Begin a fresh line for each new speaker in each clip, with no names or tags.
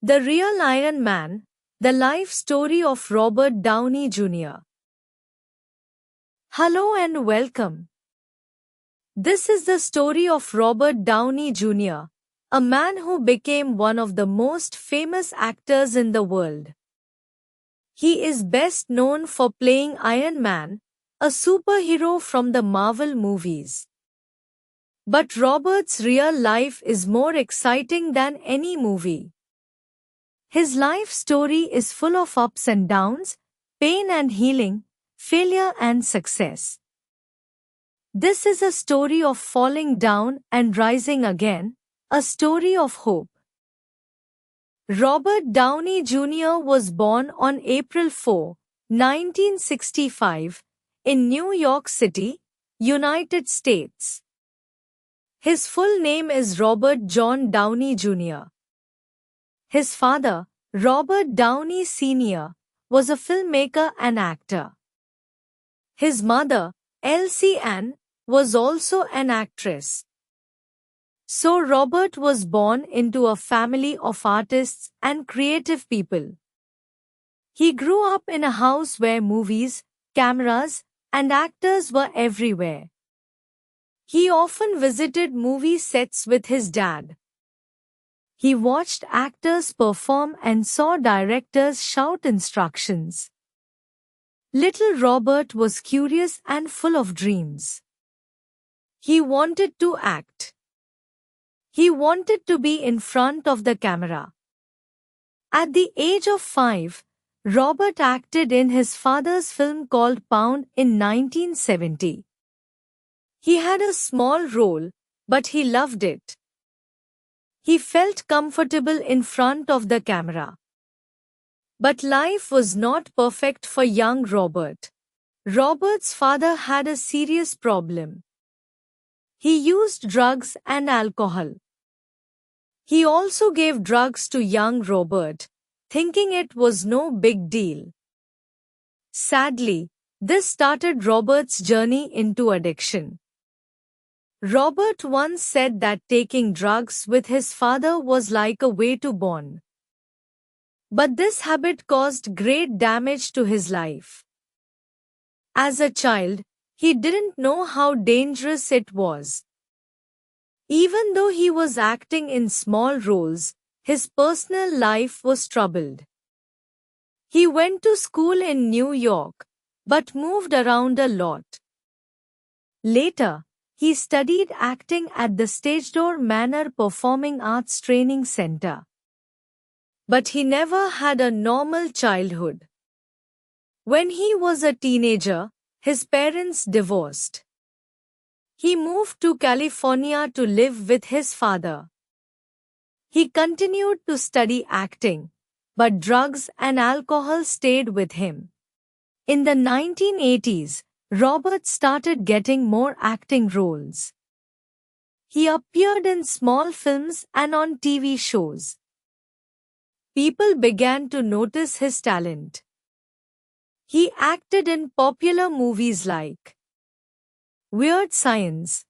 The Real Iron Man, the life story of Robert Downey Jr. Hello and welcome. This is the story of Robert Downey Jr., a man who became one of the most famous actors in the world. He is best known for playing Iron Man, a superhero from the Marvel movies. But Robert's real life is more exciting than any movie. His life story is full of ups and downs, pain and healing, failure and success. This is a story of falling down and rising again, a story of hope. Robert Downey Jr. was born on April 4, 1965, in New York City, United States. His full name is Robert John Downey Jr. His father, Robert Downey Sr., was a filmmaker and actor. His mother, Elsie Ann, was also an actress. So Robert was born into a family of artists and creative people. He grew up in a house where movies, cameras, and actors were everywhere. He often visited movie sets with his dad. He watched actors perform and saw directors shout instructions. Little Robert was curious and full of dreams. He wanted to act. He wanted to be in front of the camera. At the age of 5, Robert acted in his father's film called Pound in 1970. He had a small role, but he loved it. He felt comfortable in front of the camera. But life was not perfect for young Robert. Robert's father had a serious problem. He used drugs and alcohol. He also gave drugs to young Robert, thinking it was no big deal. Sadly, this started Robert's journey into addiction. Robert once said that taking drugs with his father was like a way to bond. But this habit caused great damage to his life. As a child, he didn't know how dangerous it was. Even though he was acting in small roles, his personal life was troubled. He went to school in New York, but moved around a lot. Later, he studied acting at the Stagedoor Manor Performing Arts Training Center. But he never had a normal childhood. When he was a teenager, his parents divorced. He moved to California to live with his father. He continued to study acting, but drugs and alcohol stayed with him. In the 1980s, Robert started getting more acting roles. He appeared in small films and on TV shows. People began to notice his talent. He acted in popular movies like Weird Science,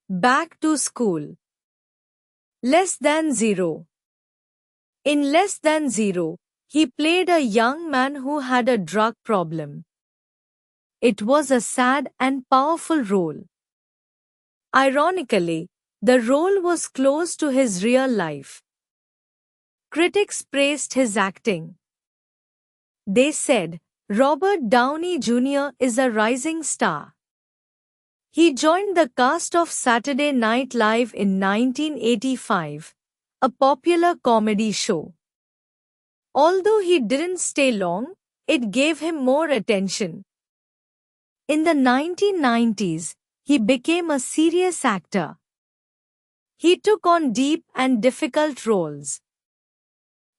Back to School, Less Than Zero. In Less Than Zero, he played a young man who had a drug problem. It was a sad and powerful role. Ironically, the role was close to his real life. Critics praised his acting. They said, Robert Downey Jr. is a rising star. He joined the cast of Saturday Night Live in 1985, a popular comedy show. Although he didn't stay long, it gave him more attention. In the 1990s, he became a serious actor. He took on deep and difficult roles.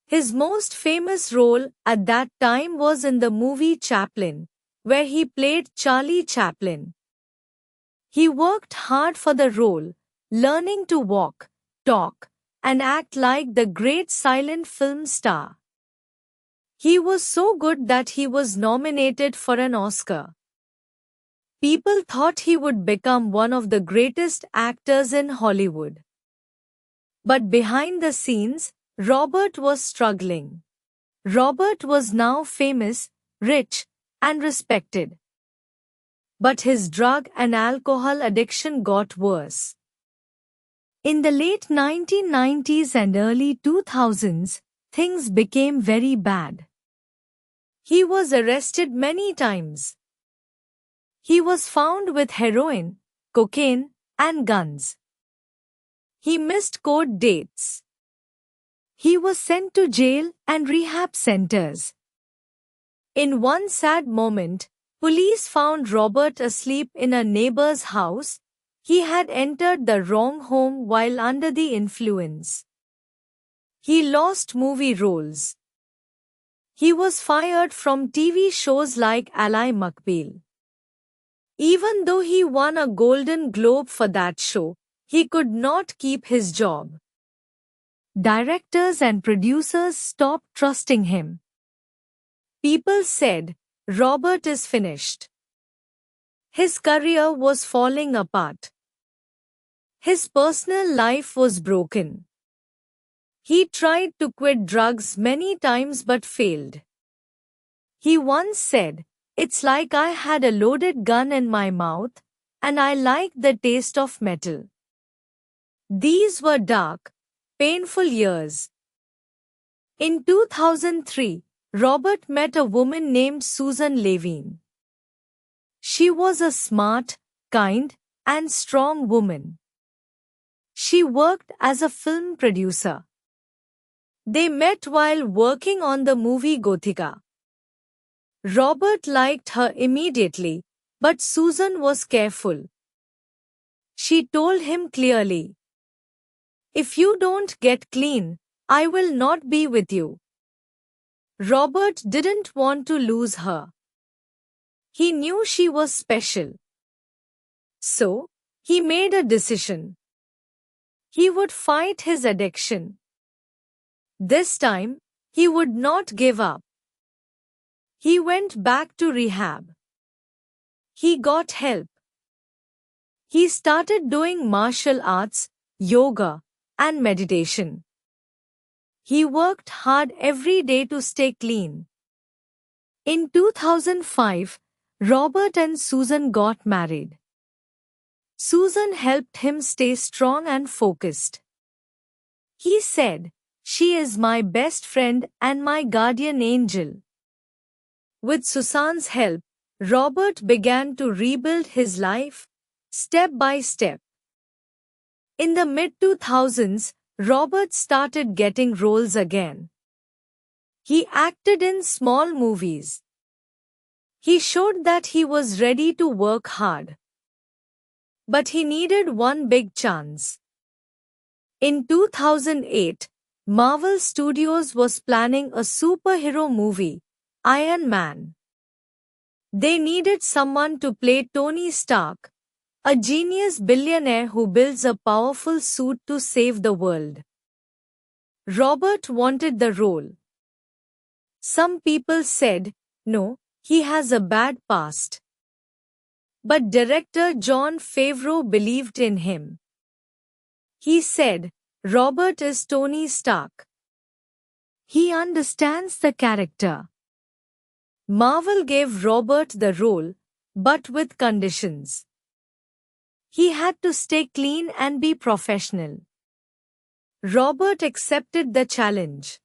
His most famous role at that time was in the movie Chaplin, where he played Charlie Chaplin. He worked hard for the role, learning to walk, talk, and act like the great silent film star. He was so good that he was nominated for an Oscar. People thought he would become one of the greatest actors in Hollywood. But behind the scenes, Robert was struggling. Robert was now famous, rich, and respected. But his drug and alcohol addiction got worse. In the late 1990s and early 2000s, things became very bad. He was arrested many times. He was found with heroin, cocaine, and guns. He missed court dates. He was sent to jail and rehab centers. In one sad moment, police found Robert asleep in a neighbor's house. He had entered the wrong home while under the influence. He lost movie roles. He was fired from TV shows like Ally McBeal. Even though he won a Golden Globe for that show, he could not keep his job. Directors and producers stopped trusting him. People said, Robert is finished. His career was falling apart. His personal life was broken. He tried to quit drugs many times but failed. He once said, "It's like I had a loaded gun in my mouth, and I liked the taste of metal." These were dark, painful years. In 2003, Robert met a woman named Susan Levine. She was a smart, kind, and strong woman. She worked as a film producer. They met while working on the movie Gothica. Robert liked her immediately, but Susan was careful. She told him clearly, "If you don't get clean, I will not be with you." Robert didn't want to lose her. He knew she was special. So, he made a decision. He would fight his addiction. This time, he would not give up. He went back to rehab. He got help. He started doing martial arts, yoga, and meditation. He worked hard every day to stay clean. In 2005, Robert and Susan got married. Susan helped him stay strong and focused. He said, "She is my best friend and my guardian angel." With Susan's help, Robert began to rebuild his life, step by step. In the mid-2000s, Robert started getting roles again. He acted in small movies. He showed that he was ready to work hard. But he needed one big chance. In 2008, Marvel Studios was planning a superhero movie, Iron Man. They needed someone to play Tony Stark, a genius billionaire who builds a powerful suit to save the world. Robert wanted the role. Some people said, "No, he has a bad past." But director Jon Favreau believed in him. He said, "Robert is Tony Stark. He understands the character." Marvel gave Robert the role, but with conditions. He had to stay clean and be professional. Robert accepted the challenge.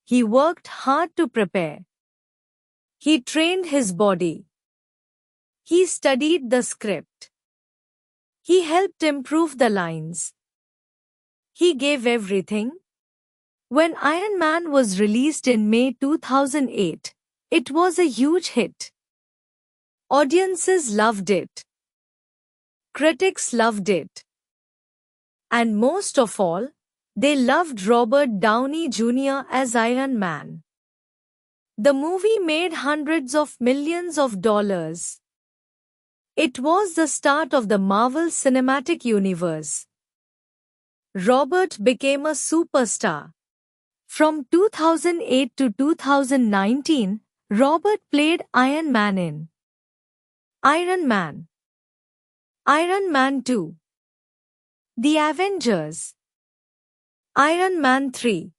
He worked hard to prepare. He trained his body. He studied the script. He helped improve the lines. He gave everything. When Iron Man was released in May 2008, it was a huge hit. Audiences loved it. Critics loved it. And most of all, they loved Robert Downey Jr. as Iron Man. The movie made hundreds of millions of dollars. It was the start of the Marvel Cinematic Universe. Robert became a superstar. From 2008 to 2019, Robert played Iron Man in Iron Man, Iron Man 2, The Avengers, Iron Man 3,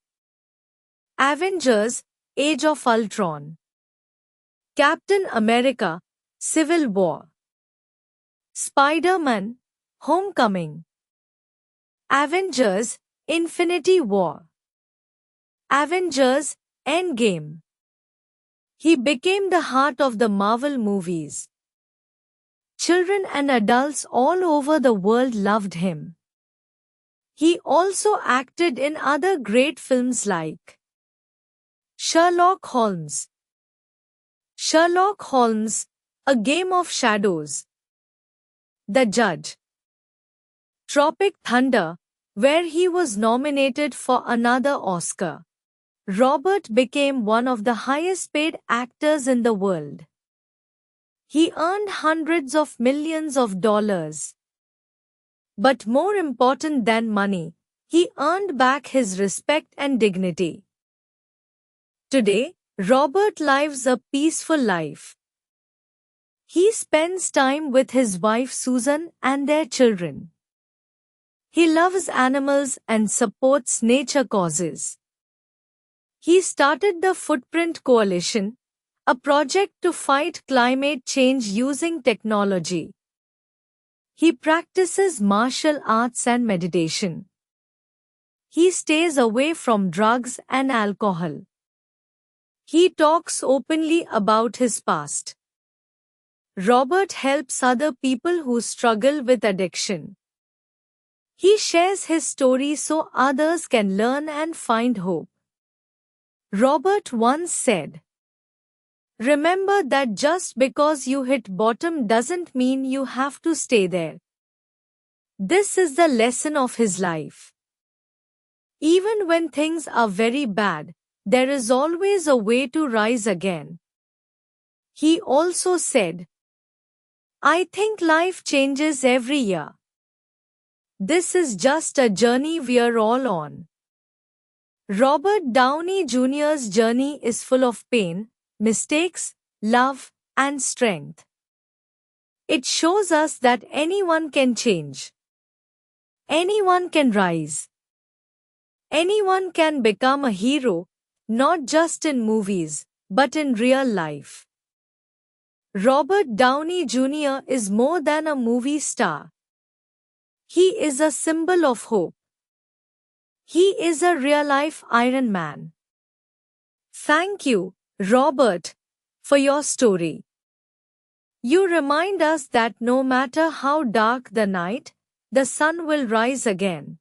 Avengers, Age of Ultron, Captain America, Civil War, Spider-Man, Homecoming, Avengers, Infinity War, Avengers, Endgame. He became the heart of the Marvel movies. Children and adults all over the world loved him. He also acted in other great films like Sherlock Holmes, Sherlock Holmes, A Game of Shadows, The Judge, Tropic Thunder, where he was nominated for another Oscar. Robert became one of the highest paid actors in the world. He earned hundreds of millions of dollars. But more important than money, he earned back his respect and dignity. Today, Robert lives a peaceful life. He spends time with his wife Susan and their children. He loves animals and supports nature causes. He started the Footprint Coalition, a project to fight climate change using technology. He practices martial arts and meditation. He stays away from drugs and alcohol. He talks openly about his past. Robert helps other people who struggle with addiction. He shares his story so others can learn and find hope. Robert once said, "Remember that just because you hit bottom doesn't mean you have to stay there." This is the lesson of his life. Even when things are very bad, there is always a way to rise again. He also said, "I think life changes every year. This is just a journey we're all on." Robert Downey Jr.'s journey is full of pain, mistakes, love, and strength. It shows us that anyone can change. Anyone can rise. Anyone can become a hero, not just in movies, but in real life. Robert Downey Jr. is more than a movie star. He is a symbol of hope. He is a real-life Iron Man. Thank you, Robert, for your story. You remind us that no matter how dark the night, the sun will rise again.